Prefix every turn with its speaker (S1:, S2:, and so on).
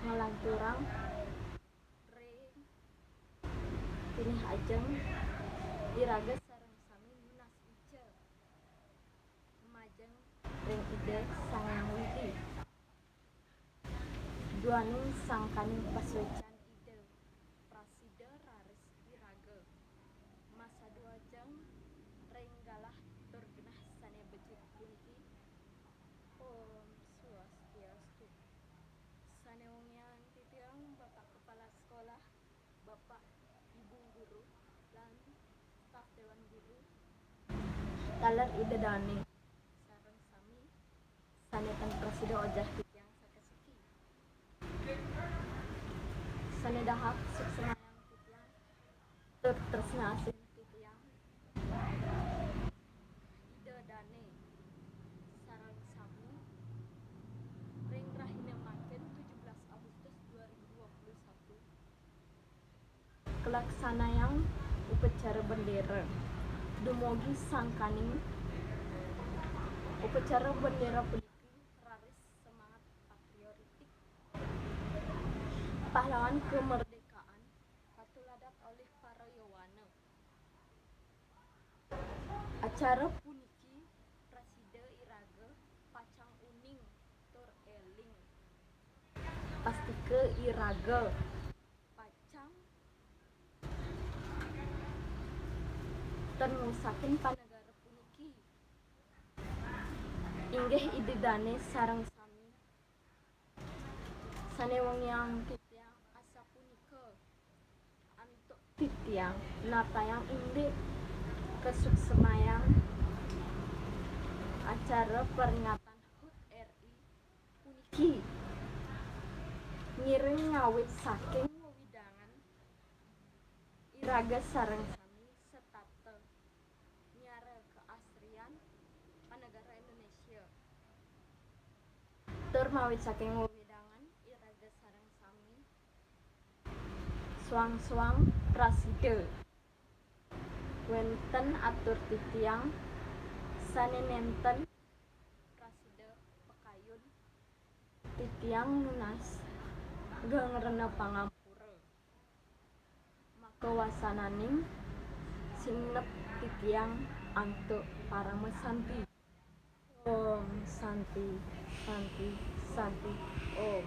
S1: ngelanturang ring pilih ajeng iraga sareng sami munas ice majeng ring ide sangang widi duaning sangkaning pasuecan ide prasida raris iraga masa duajeng ring galah tur genah sane becik puniki Om Swastiastu. Saneungian titiang Bapak Kepala Sekolah, Bapak Ibu Guru, lan staf Dewan Guru, taler ide dani, sareng sami, sanetan Presida ojah titiang sakesuki. Sanedahap suksenayang titiang, tur tresna asin titiang, ide dane, sareng sami, ring rahinemaken 17 Agustus 2021 kelaksanayang upacara bendera dumugi sangkaning upacara bendera puniki raris semangat patriotik pahlawan kemerdekaan katuladat oleh para yawana acara puniki Presida iraga pacang uning tur eling pastike iraga pacang dan ngusakeun panegara puniki inggih idedane sareng sami sanewengiang titiang asa punika antuk titiang natayang inggih kesuksemayang acara peringatan HUT RI puniki ngiring ngawit saking wewidangan iraga sareng sami setate nyara keasrian panegara Indonesia tur mawit saking wewidangan iraga sareng sami suang-suang prasida wenten atur titiang sanenenten prasida pekayun titiang munas gangrena pangampura makawasananing sinep titiang antuk paramesanti Om Santi Santi Santi Om